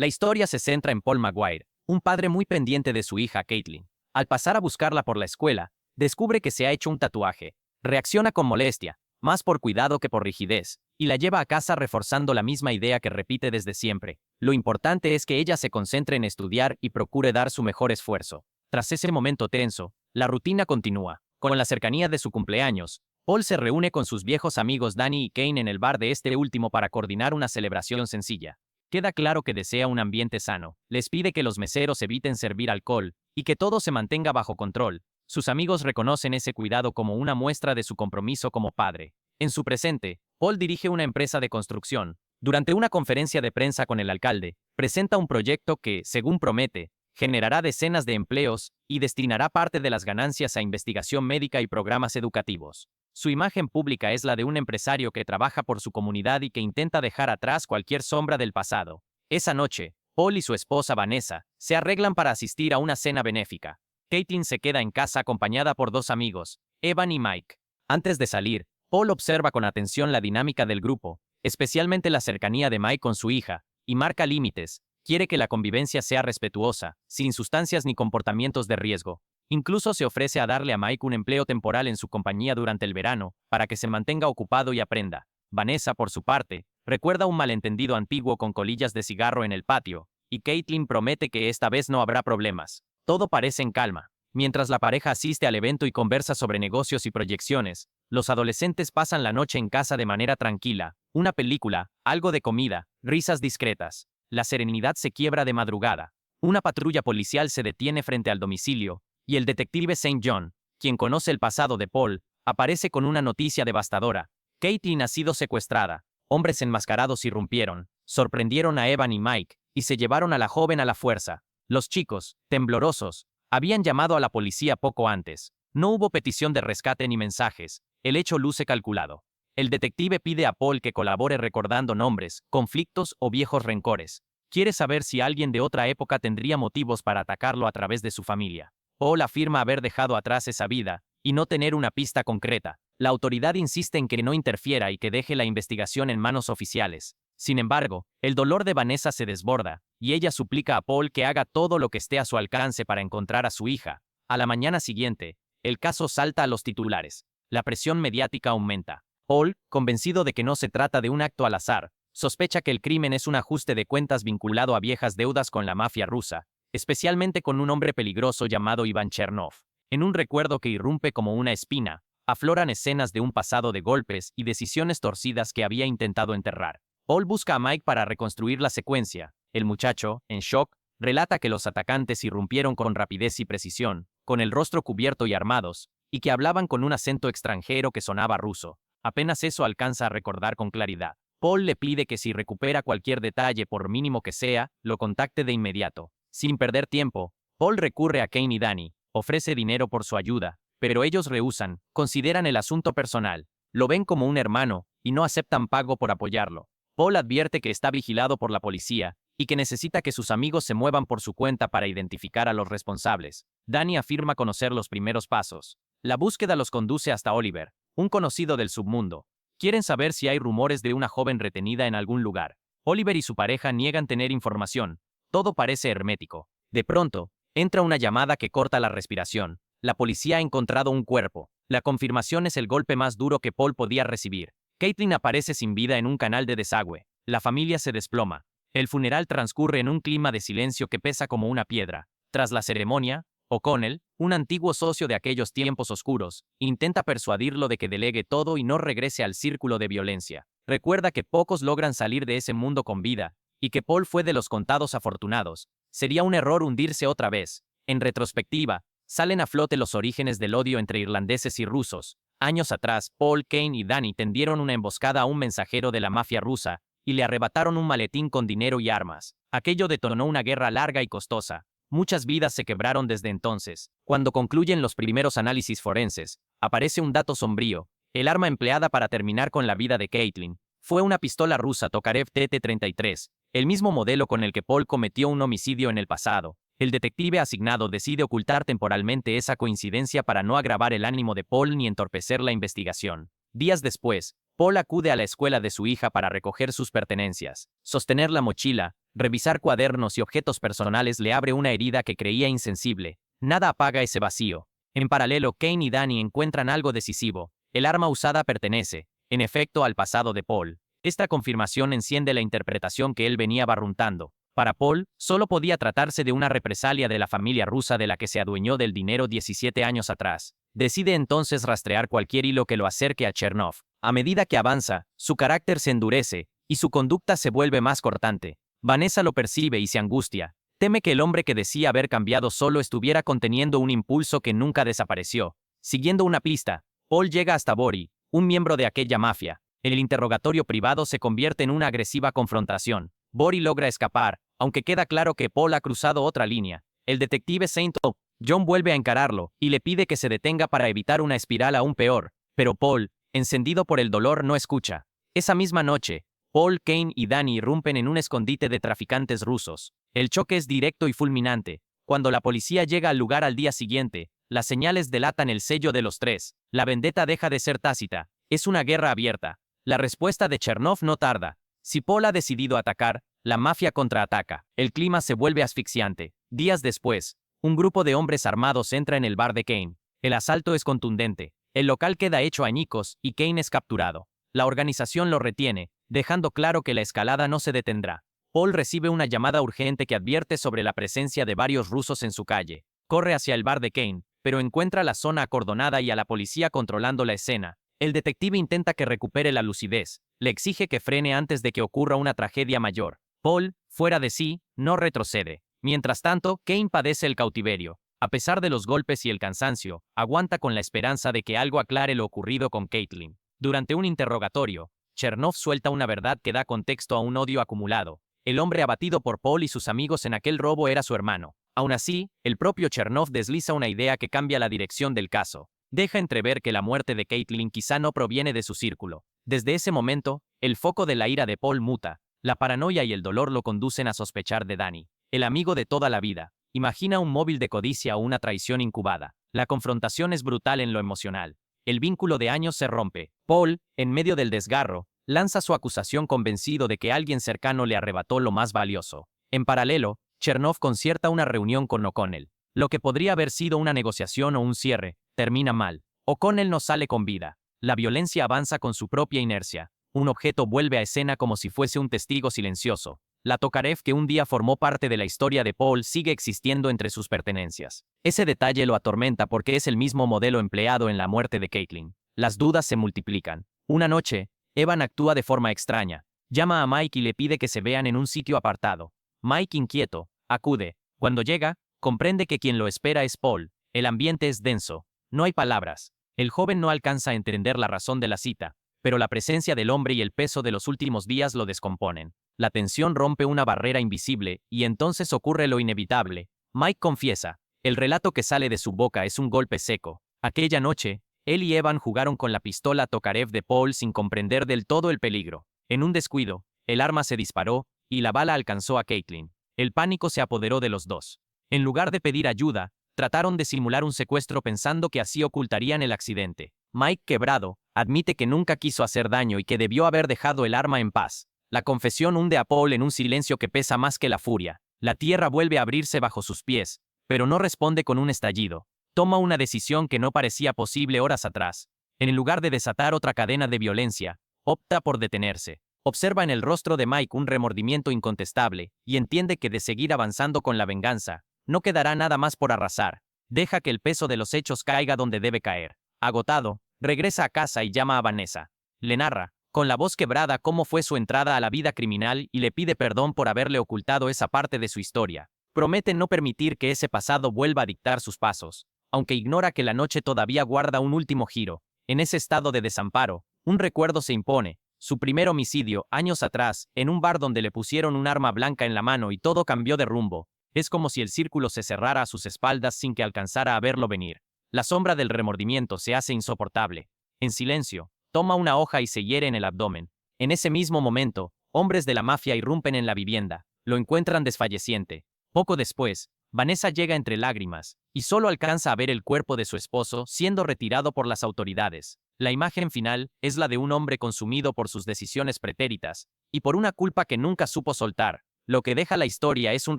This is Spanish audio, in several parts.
La historia se centra en Paul Maguire, un padre muy pendiente de su hija Caitlin. Al pasar a buscarla por la escuela, descubre que se ha hecho un tatuaje. Reacciona con molestia, más por cuidado que por rigidez, y la lleva a casa reforzando la misma idea que repite desde siempre. Lo importante es que ella se concentre en estudiar y procure dar su mejor esfuerzo. Tras ese momento tenso, la rutina continúa. Con la cercanía de su cumpleaños, Paul se reúne con sus viejos amigos Danny y Kane en el bar de este último para coordinar una celebración sencilla. Queda claro que desea un ambiente sano, les pide que los meseros eviten servir alcohol y que todo se mantenga bajo control. Sus amigos reconocen ese cuidado como una muestra de su compromiso como padre. En su presente, Paul dirige una empresa de construcción. Durante una conferencia de prensa con el alcalde, presenta un proyecto que, según promete, generará decenas de empleos y destinará parte de las ganancias a investigación médica y programas educativos. Su imagen pública es la de un empresario que trabaja por su comunidad y que intenta dejar atrás cualquier sombra del pasado. Esa noche, Paul y su esposa Vanessa se arreglan para asistir a una cena benéfica. Caitlin se queda en casa acompañada por dos amigos, Evan y Mike. Antes de salir, Paul observa con atención la dinámica del grupo, especialmente la cercanía de Mike con su hija, y marca límites. Quiere que la convivencia sea respetuosa, sin sustancias ni comportamientos de riesgo. Incluso se ofrece a darle a Mike un empleo temporal en su compañía durante el verano, para que se mantenga ocupado y aprenda. Vanessa, por su parte, recuerda un malentendido antiguo con colillas de cigarro en el patio, y Caitlin promete que esta vez no habrá problemas. Todo parece en calma. Mientras la pareja asiste al evento y conversa sobre negocios y proyecciones, los adolescentes pasan la noche en casa de manera tranquila. Una película, algo de comida, risas discretas. La serenidad se quiebra de madrugada. Una patrulla policial se detiene frente al domicilio, y el detective Saint John, quien conoce el pasado de Paul, aparece con una noticia devastadora. Caitlin ha sido secuestrada. Hombres enmascarados irrumpieron, sorprendieron a Evan y Mike, y se llevaron a la joven a la fuerza. Los chicos, temblorosos, habían llamado a la policía poco antes. No hubo petición de rescate ni mensajes. El hecho luce calculado. El detective pide a Paul que colabore recordando nombres, conflictos o viejos rencores. Quiere saber si alguien de otra época tendría motivos para atacarlo a través de su familia. Paul afirma haber dejado atrás esa vida y no tener una pista concreta. La autoridad insiste en que no interfiera y que deje la investigación en manos oficiales. Sin embargo, el dolor de Vanessa se desborda, y ella suplica a Paul que haga todo lo que esté a su alcance para encontrar a su hija. A la mañana siguiente, el caso salta a los titulares. La presión mediática aumenta. Paul, convencido de que no se trata de un acto al azar, sospecha que el crimen es un ajuste de cuentas vinculado a viejas deudas con la mafia rusa, especialmente con un hombre peligroso llamado Ivan Chernov. En un recuerdo que irrumpe como una espina, afloran escenas de un pasado de golpes y decisiones torcidas que había intentado enterrar. Paul busca a Mike para reconstruir la secuencia. El muchacho, en shock, relata que los atacantes irrumpieron con rapidez y precisión, con el rostro cubierto y armados, y que hablaban con un acento extranjero que sonaba ruso. Apenas eso alcanza a recordar con claridad. Paul le pide que si recupera cualquier detalle, por mínimo que sea, lo contacte de inmediato. Sin perder tiempo, Paul recurre a Kane y Danny, ofrece dinero por su ayuda, pero ellos rehúsan, consideran el asunto personal, lo ven como un hermano, y no aceptan pago por apoyarlo. Paul advierte que está vigilado por la policía, y que necesita que sus amigos se muevan por su cuenta para identificar a los responsables. Danny afirma conocer los primeros pasos. La búsqueda los conduce hasta Oliver, un conocido del submundo. Quieren saber si hay rumores de una joven retenida en algún lugar. Oliver y su pareja niegan tener información. Todo parece hermético. De pronto, entra una llamada que corta la respiración. La policía ha encontrado un cuerpo. La confirmación es el golpe más duro que Paul podía recibir. Caitlin aparece sin vida en un canal de desagüe. La familia se desploma. El funeral transcurre en un clima de silencio que pesa como una piedra. Tras la ceremonia, O'Connell, un antiguo socio de aquellos tiempos oscuros, intenta persuadirlo de que delegue todo y no regrese al círculo de violencia. Recuerda que pocos logran salir de ese mundo con vida, y que Paul fue de los contados afortunados. Sería un error hundirse otra vez. En retrospectiva, salen a flote los orígenes del odio entre irlandeses y rusos. Años atrás, Paul, Kane y Danny tendieron una emboscada a un mensajero de la mafia rusa, y le arrebataron un maletín con dinero y armas. Aquello detonó una guerra larga y costosa. Muchas vidas se quebraron desde entonces. Cuando concluyen los primeros análisis forenses, aparece un dato sombrío. El arma empleada para terminar con la vida de Caitlin fue una pistola rusa Tokarev TT-33, el mismo modelo con el que Paul cometió un homicidio en el pasado. El detective asignado decide ocultar temporalmente esa coincidencia para no agravar el ánimo de Paul ni entorpecer la investigación. Días después, Paul acude a la escuela de su hija para recoger sus pertenencias. Sostener la mochila Revisar cuadernos y objetos personales le abre una herida que creía insensible. Nada apaga ese vacío. En paralelo, Kane y Danny encuentran algo decisivo. El arma usada pertenece, en efecto, al pasado de Paul. Esta confirmación enciende la interpretación que él venía barruntando. Para Paul, solo podía tratarse de una represalia de la familia rusa de la que se adueñó del dinero 17 años atrás. Decide entonces rastrear cualquier hilo que lo acerque a Chernov. A medida que avanza, su carácter se endurece y su conducta se vuelve más cortante. Vanessa lo percibe y se angustia. Teme que el hombre que decía haber cambiado solo estuviera conteniendo un impulso que nunca desapareció. Siguiendo una pista, Paul llega hasta Bori, un miembro de aquella mafia. El interrogatorio privado se convierte en una agresiva confrontación. Bori logra escapar, aunque queda claro que Paul ha cruzado otra línea. El detective Saint John vuelve a encararlo y le pide que se detenga para evitar una espiral aún peor, pero Paul, encendido por el dolor, no escucha. Esa misma noche, Paul, Kane y Danny irrumpen en un escondite de traficantes rusos. El choque es directo y fulminante. Cuando la policía llega al lugar al día siguiente, las señales delatan el sello de los tres. La vendetta deja de ser tácita. Es una guerra abierta. La respuesta de Chernov no tarda. Si Paul ha decidido atacar, la mafia contraataca. El clima se vuelve asfixiante. Días después, un grupo de hombres armados entra en el bar de Kane. El asalto es contundente. El local queda hecho añicos y Kane es capturado. La organización lo retiene, dejando claro que la escalada no se detendrá. Paul recibe una llamada urgente que advierte sobre la presencia de varios rusos en su calle. Corre hacia el bar de Kane, pero encuentra la zona acordonada y a la policía controlando la escena. El detective intenta que recupere la lucidez. Le exige que frene antes de que ocurra una tragedia mayor. Paul, fuera de sí, no retrocede. Mientras tanto, Kane padece el cautiverio. A pesar de los golpes y el cansancio, aguanta con la esperanza de que algo aclare lo ocurrido con Caitlin. Durante un interrogatorio, Chernov suelta una verdad que da contexto a un odio acumulado. El hombre abatido por Paul y sus amigos en aquel robo era su hermano. Aún así, el propio Chernov desliza una idea que cambia la dirección del caso. Deja entrever que la muerte de Caitlin quizá no proviene de su círculo. Desde ese momento, el foco de la ira de Paul muta. La paranoia y el dolor lo conducen a sospechar de Danny, el amigo de toda la vida. Imagina un móvil de codicia o una traición incubada. La confrontación es brutal en lo emocional. El vínculo de años se rompe. Paul, en medio del desgarro, lanza su acusación convencido de que alguien cercano le arrebató lo más valioso. En paralelo, Chernov concierta una reunión con O'Connell. Lo que podría haber sido una negociación o un cierre, termina mal. O'Connell no sale con vida. La violencia avanza con su propia inercia. Un objeto vuelve a escena como si fuese un testigo silencioso. La Tokarev que un día formó parte de la historia de Paul sigue existiendo entre sus pertenencias. Ese detalle lo atormenta porque es el mismo modelo empleado en la muerte de Caitlin. Las dudas se multiplican. Una noche, Evan actúa de forma extraña. Llama a Mike y le pide que se vean en un sitio apartado. Mike, inquieto, acude. Cuando llega, comprende que quien lo espera es Paul. El ambiente es denso. No hay palabras. El joven no alcanza a entender la razón de la cita, pero la presencia del hombre y el peso de los últimos días lo descomponen. La tensión rompe una barrera invisible, y entonces ocurre lo inevitable. Mike confiesa. El relato que sale de su boca es un golpe seco. Aquella noche, él y Evan jugaron con la pistola Tokarev de Paul sin comprender del todo el peligro. En un descuido, el arma se disparó, y la bala alcanzó a Caitlin. El pánico se apoderó de los dos. En lugar de pedir ayuda, trataron de simular un secuestro pensando que así ocultarían el accidente. Mike, quebrado, admite que nunca quiso hacer daño y que debió haber dejado el arma en paz. La confesión hunde a Paul en un silencio que pesa más que la furia. La tierra vuelve a abrirse bajo sus pies, pero no responde con un estallido. Toma una decisión que no parecía posible horas atrás. En lugar de desatar otra cadena de violencia, opta por detenerse. Observa en el rostro de Mike un remordimiento incontestable y entiende que de seguir avanzando con la venganza, no quedará nada más por arrasar. Deja que el peso de los hechos caiga donde debe caer. Agotado, regresa a casa y llama a Vanessa. Le narra, con la voz quebrada, cómo fue su entrada a la vida criminal y le pide perdón por haberle ocultado esa parte de su historia. Promete no permitir que ese pasado vuelva a dictar sus pasos, aunque ignora que la noche todavía guarda un último giro. En ese estado de desamparo, un recuerdo se impone. Su primer homicidio, años atrás, en un bar donde le pusieron un arma blanca en la mano y todo cambió de rumbo. Es como si el círculo se cerrara a sus espaldas sin que alcanzara a verlo venir. La sombra del remordimiento se hace insoportable. En silencio, toma una hoja y se hiere en el abdomen. En ese mismo momento, hombres de la mafia irrumpen en la vivienda. Lo encuentran desfalleciente. Poco después, Vanessa llega entre lágrimas, y solo alcanza a ver el cuerpo de su esposo siendo retirado por las autoridades. La imagen final es la de un hombre consumido por sus decisiones pretéritas, y por una culpa que nunca supo soltar. Lo que deja la historia es un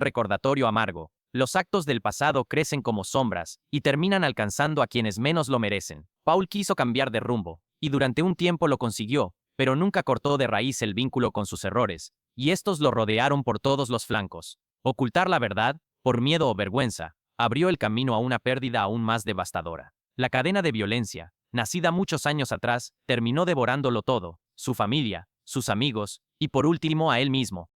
recordatorio amargo. Los actos del pasado crecen como sombras y terminan alcanzando a quienes menos lo merecen. Paul quiso cambiar de rumbo, y durante un tiempo lo consiguió, pero nunca cortó de raíz el vínculo con sus errores, y estos lo rodearon por todos los flancos. Ocultar la verdad, por miedo o vergüenza, abrió el camino a una pérdida aún más devastadora. La cadena de violencia, nacida muchos años atrás, terminó devorándolo todo: su familia, sus amigos, y por último a él mismo.